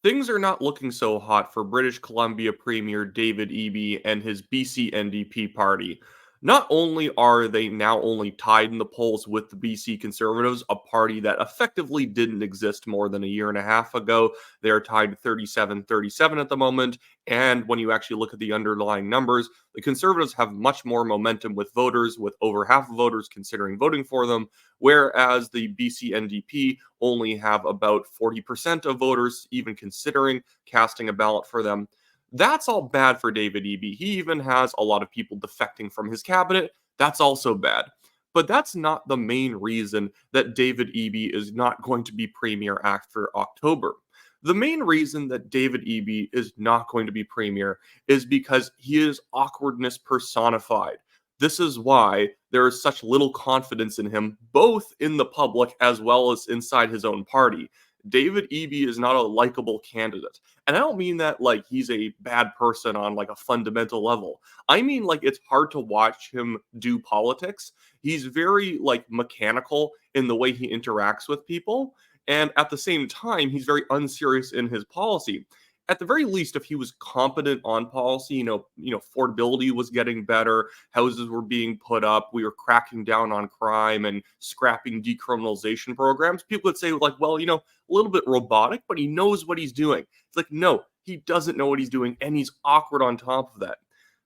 Things are not looking so hot for British Columbia Premier David Eby and his BC NDP party. Not only are they now only tied in the polls with the BC Conservatives, a party that effectively didn't exist more than a year and a half ago, they are tied 37-37 at the moment. And when you actually look at the underlying numbers, the Conservatives have much more momentum with voters, with over half of voters considering voting for them, whereas the BC NDP only have about 40% of voters even considering casting a ballot for them. That's all bad for David Eby. He even has a lot of people defecting from his cabinet. That's also bad. But that's not the main reason that David Eby is not going to be premier after October. The main reason that David Eby is not going to be premier is because he is awkwardness personified. This is why there is such little confidence in him, both in the public as well as inside his own party. David Eby is not a likable candidate. And I don't mean that like he's a bad person on like a fundamental level. I mean like it's hard to watch him do politics. He's very like mechanical in the way he interacts with people, and at the same time he's very unserious in his policy. At the very least, if he was competent on policy, affordability was getting better, houses were being put up, we were cracking down on crime and scrapping decriminalization programs, people would say, like, well, a little bit robotic, but he knows what he's doing. It's like, no, he doesn't know what he's doing, and he's awkward on top of that.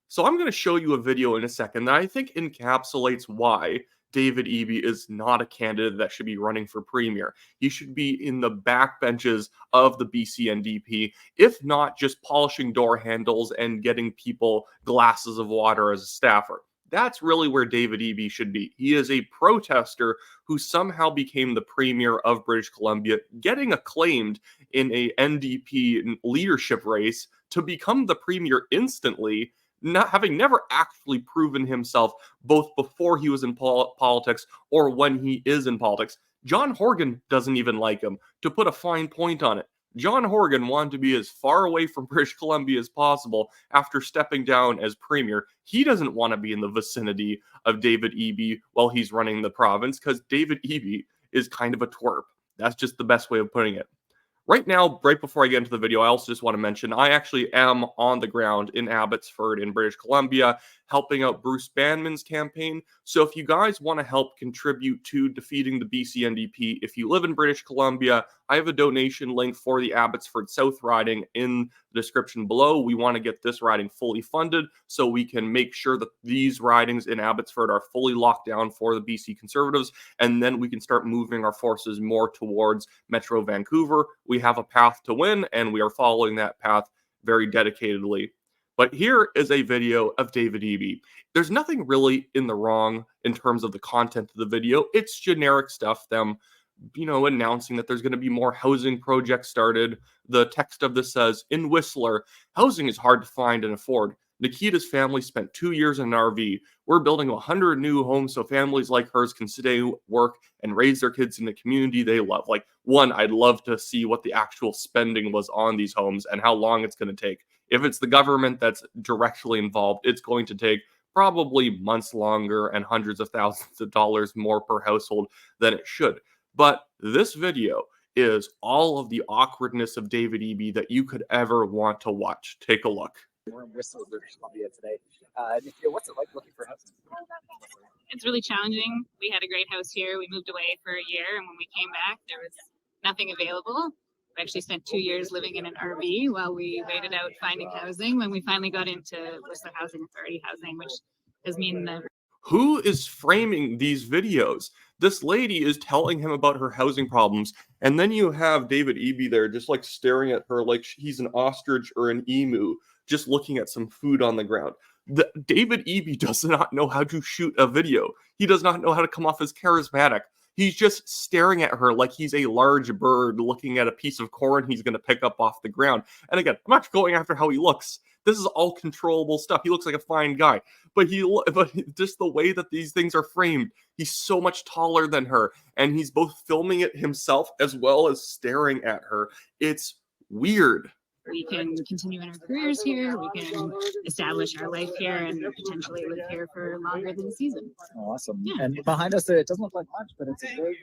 So I'm going to show you a video in a second that I think encapsulates why David Eby is not a candidate that should be running for premier. He should be in the backbenches of the BC NDP, if not just polishing door handles and getting people glasses of water as a staffer. That's really where David Eby should be. He is a protester who somehow became the premier of British Columbia, getting acclaimed in a NDP leadership race to become the premier instantly, not having never actually proven himself both before he was in politics or when he is in politics. John Horgan doesn't even like him. To put a fine point on it, John Horgan wanted to be as far away from British Columbia as possible after stepping down as premier. He doesn't want to be in the vicinity of David Eby while he's running the province because David Eby is kind of a twerp. That's just the best way of putting it. Right now, right before I get into the video, I also just want to mention I actually am on the ground in Abbotsford in British Columbia helping out Bruce Banman's campaign. So if you guys want to help contribute to defeating the BC NDP, if you live in British Columbia, I have a donation link for the Abbotsford South riding in the description below. We want to get this riding fully funded so we can make sure that these ridings in Abbotsford are fully locked down for the BC Conservatives, and then we can start moving our forces more towards Metro Vancouver. We have a path to win, and we are following that path very dedicatedly. But here is a video of David Eby. There's nothing really in the wrong in terms of the content of the video. It's generic stuff, them, announcing that there's going to be more housing projects started. The text of this says, in Whistler, housing is hard to find and afford. Nikita's family spent 2 years in an RV. We're building 100 new homes so families like hers can stay, work, and raise their kids in the community they love. Like, one, I'd love to see what the actual spending was on these homes and how long it's going to take. If it's the government that's directly involved, it's going to take probably months longer and hundreds of thousands of dollars more per household than it should. But this video is all of the awkwardness of David Eby that you could ever want to watch. Take a look. We're in Whistler, British Columbia today. What's it like looking for housing? It's really challenging. We had a great house here. We moved away for a year, and when we came back, there was nothing available. We actually spent 2 years living in an RV while we waited out finding housing. When we finally got into Whistler Housing Authority housing, which has mean that. Who is framing these videos? This lady is telling him about her housing problems, and then you have David Eby there just like staring at her like he's an ostrich or an emu, just looking at some food on the ground. David Eby does not know how to shoot a video. He does not know how to come off as charismatic. He's just staring at her like he's a large bird looking at a piece of corn he's going to pick up off the ground. And again, I'm not going after how he looks. This is all controllable stuff. He looks like a fine guy, but just the way that these things are framed, he's so much taller than her, and he's both filming it himself as well as staring at her. It's weird. We can continue in our careers here. We can establish our life here and potentially live here for longer than the season. Awesome. Yeah. And behind us, it doesn't look like much, but it's a big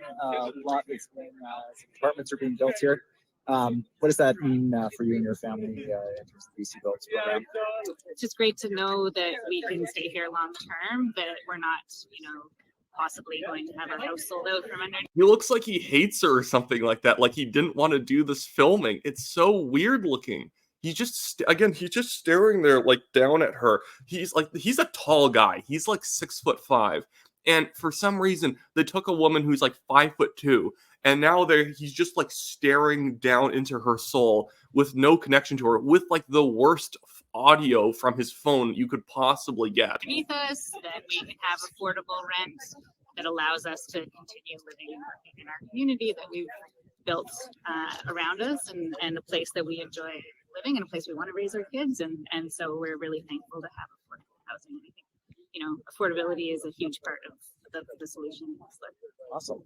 lot. Some apartments are being built here. What does that mean for you and your family in terms of the BC Votes program? It's just great to know that we can stay here long term, that we're not, possibly going to have our house sold out from under. He looks like he hates her or something like that. Like he didn't want to do this filming. It's so weird looking. He's just he's just staring there like down at her. He's a tall guy. He's like 6'5", and for some reason they took a woman who's like 5'2", and now he's just like staring down into her soul with no connection to her, with like the worst audio from his phone you could possibly get. Beneath us, that we can have affordable rent that allows us to continue living and working in our community that we've built around us, and a place that we enjoy living, and a place we want to raise our kids, and so we're really thankful to have affordable housing. And I think affordability is a huge part of the solution. Awesome.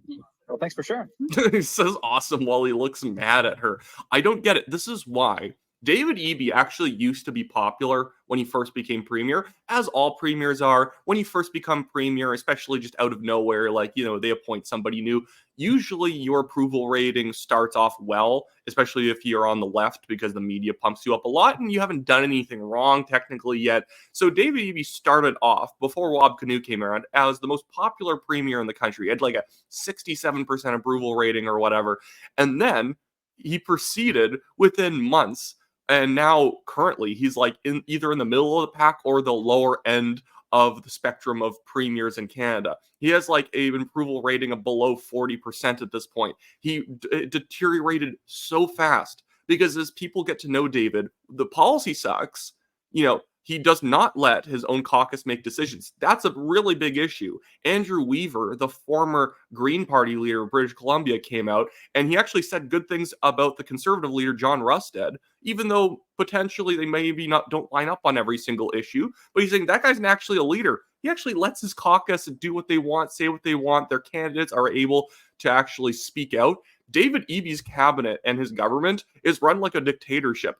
Well, thanks for sharing. He says awesome while he looks mad at her. I don't get it. This is why David Eby actually used to be popular when he first became premier, as all premiers are. When you first become premier, especially just out of nowhere, they appoint somebody new, usually your approval rating starts off well, especially if you're on the left, because the media pumps you up a lot and you haven't done anything wrong technically yet. So David Eby started off, before Rob Canoe came around, as the most popular premier in the country. He had like a 67% approval rating or whatever. And then he proceeded within months. And now, currently, he's like either in the middle of the pack or the lower end of the spectrum of premiers in Canada. He has like an approval rating of below 40% at this point. He deteriorated so fast because as people get to know David, the policy sucks. He does not let his own caucus make decisions. That's a really big issue. Andrew Weaver, the former Green Party leader of British Columbia, came out and he actually said good things about the Conservative leader, John Rusted, even though potentially they maybe don't line up on every single issue. But he's saying that guy's actually a leader. He actually lets his caucus do what they want, say what they want. Their candidates are able to actually speak out. David Eby's cabinet and his government is run like a dictatorship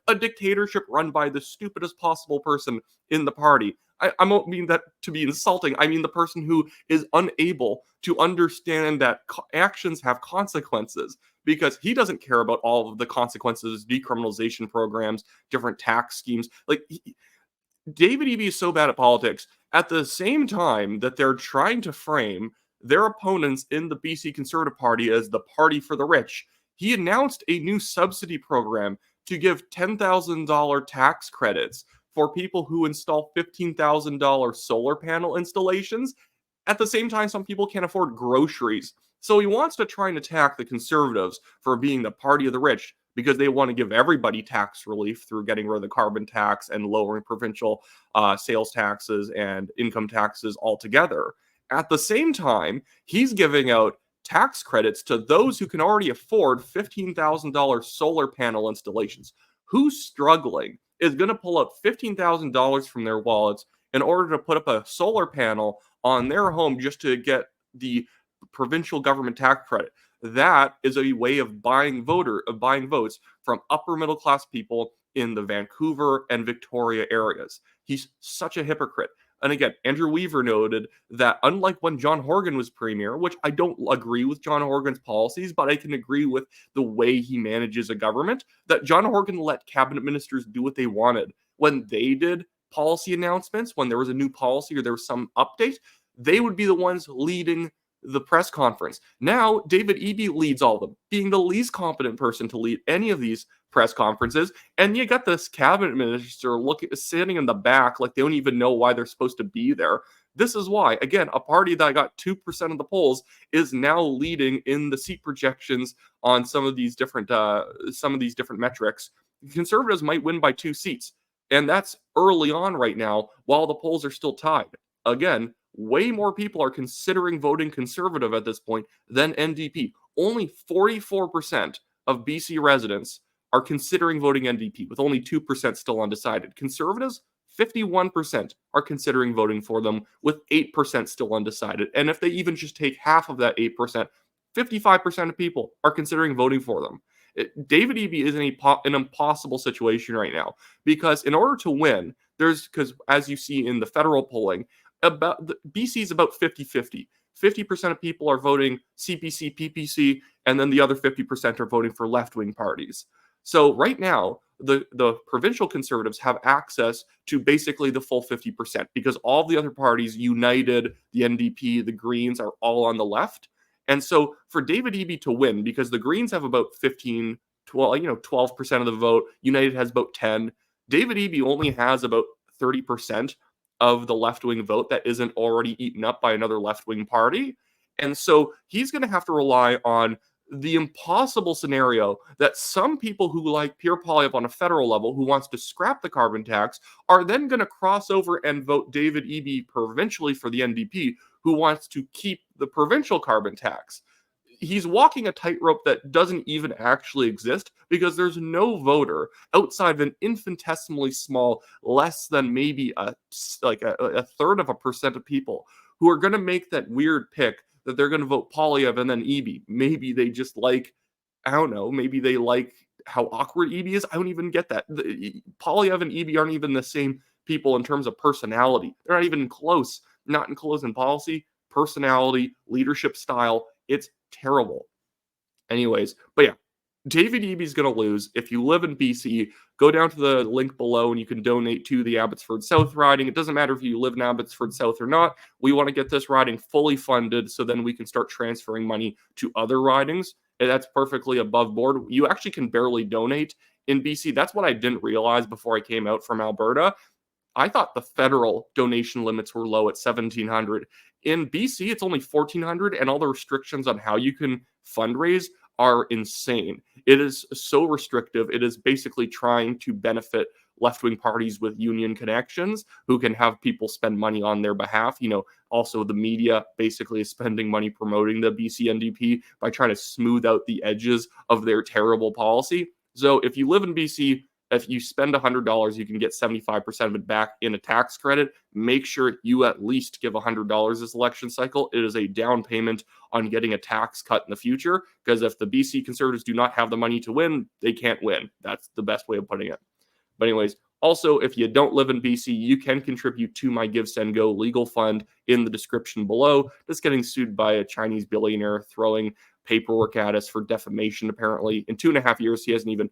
run by the stupidest possible person in the party. I don't mean that to be insulting. I mean the person who is unable to understand that actions have consequences, because he doesn't care about all of the consequences, decriminalization programs, different tax schemes. David Eby is so bad at politics. At the same time that they're trying to frame their opponents in the BC Conservative Party as the party for the rich, he announced a new subsidy program to give $10,000 tax credits for people who install $15,000 solar panel installations. At the same time, some people can't afford groceries. So he wants to try and attack the Conservatives for being the party of the rich, because they want to give everybody tax relief through getting rid of the carbon tax and lowering provincial sales taxes and income taxes altogether. At the same time, he's giving out tax credits to those who can already afford $15,000 solar panel installations. Who's struggling is going to pull out $15,000 from their wallets in order to put up a solar panel on their home just to get the provincial government tax credit. That is a way of buying votes from upper middle class people in the Vancouver and Victoria areas. He's such a hypocrite. And again, Andrew Weaver noted that unlike when John Horgan was premier, which I don't agree with John Horgan's policies, but I can agree with the way he manages a government, that John Horgan let cabinet ministers do what they wanted. When they did policy announcements, when there was a new policy or there was some update, they would be the ones leading the press conference. Now, David Eby leads all of them, being the least competent person to lead any of these press conferences. And you got this cabinet minister sitting in the back like they don't even know why they're supposed to be there. This is why, again, a party that got 2% of the polls is now leading in the seat projections on some of these different metrics. Conservatives might win by 2 seats, and that's early on right now while the polls are still tied. Again, way more people are considering voting Conservative at this point than NDP. Only 44% of BC residents are considering voting NDP, with only 2% still undecided. Conservatives, 51% are considering voting for them, with 8% still undecided. And if they even just take half of that 8%, 55% of people are considering voting for them. David Eby is in an impossible situation right now, because in order to win, because as you see in the federal polling, BC is about 50-50. 50% of people are voting CPC, PPC, and then the other 50% are voting for left-wing parties. So right now, the provincial Conservatives have access to basically the full 50% because all the other parties, United, the NDP, the Greens, are all on the left. And so for David Eby to win, because the Greens have about 12% of the vote, United has about 10. David Eby only has about 30% of the left-wing vote that isn't already eaten up by another left-wing party. And so he's going to have to rely on the impossible scenario that some people who like Pierre Poilievre on a federal level, who wants to scrap the carbon tax, are then going to cross over and vote David Eby provincially for the NDP, who wants to keep the provincial carbon tax. He's walking a tightrope that doesn't even actually exist because there's no voter outside of an infinitesimally small, less than maybe a third of a percent of people who are going to make that weird pick that they're going to vote Poilievre and then Eby. Maybe they just like, I don't know, maybe they like how awkward Eby is. I don't even get that. Poilievre and Eby aren't even the same people in terms of personality. They're not even close, not in close in policy, personality, leadership style. It's terrible. Anyways, but yeah, David Eby's going to lose. If you live in BC, go down to the link below and you can donate to the Abbotsford South riding. It doesn't matter if you live in Abbotsford South or not. We want to get this riding fully funded so then we can start transferring money to other ridings. And that's perfectly above board. You actually can barely donate in BC. That's what I didn't realize before I came out from Alberta. I thought the federal donation limits were low at $1,700. In BC, it's only $1,400, and all the restrictions on how you can fundraise are insane. It is so restrictive. It is basically trying to benefit left-wing parties with union connections who can have people spend money on their behalf. Also the media basically is spending money promoting the BC NDP by trying to smooth out the edges of their terrible policy. So if you live in BC, if you spend $100, you can get 75% of it back in a tax credit. Make sure you at least give $100 this election cycle. It is a down payment on getting a tax cut in the future, because if the BC Conservatives do not have the money to win, they can't win. That's the best way of putting it. But anyways, also, if you don't live in BC, you can contribute to my Give, Send, Go legal fund in the description below. Just getting sued by a Chinese billionaire throwing paperwork at us for defamation, apparently. In 2.5 years, he hasn't even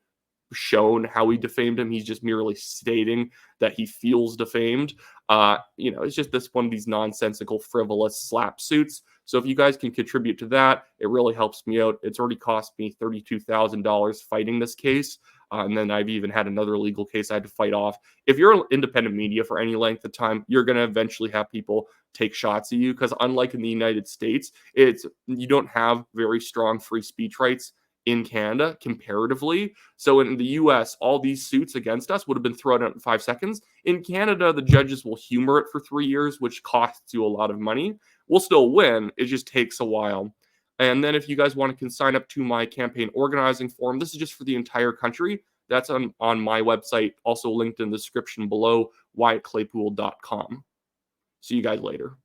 shown how he defamed him. He's just merely stating that he feels defamed. It's just one of these nonsensical, frivolous slap suits. So if you guys can contribute to that, it really helps me out. It's already cost me $32,000 fighting this case. And then I've even had another legal case I had to fight off. If you're independent media for any length of time, you're going to eventually have people take shots at you, because unlike in the United States, you don't have very strong free speech rights in Canada comparatively. So in the US, all these suits against us would have been thrown out in 5 seconds. In Canada, the judges will humor it for 3 years, which costs you a lot of money. We'll still win. It just takes a while. And then if you guys can sign up to my campaign organizing forum. This is just for the entire country. That's on my website, also linked in the description below, wyattclaypool.com. See you guys later.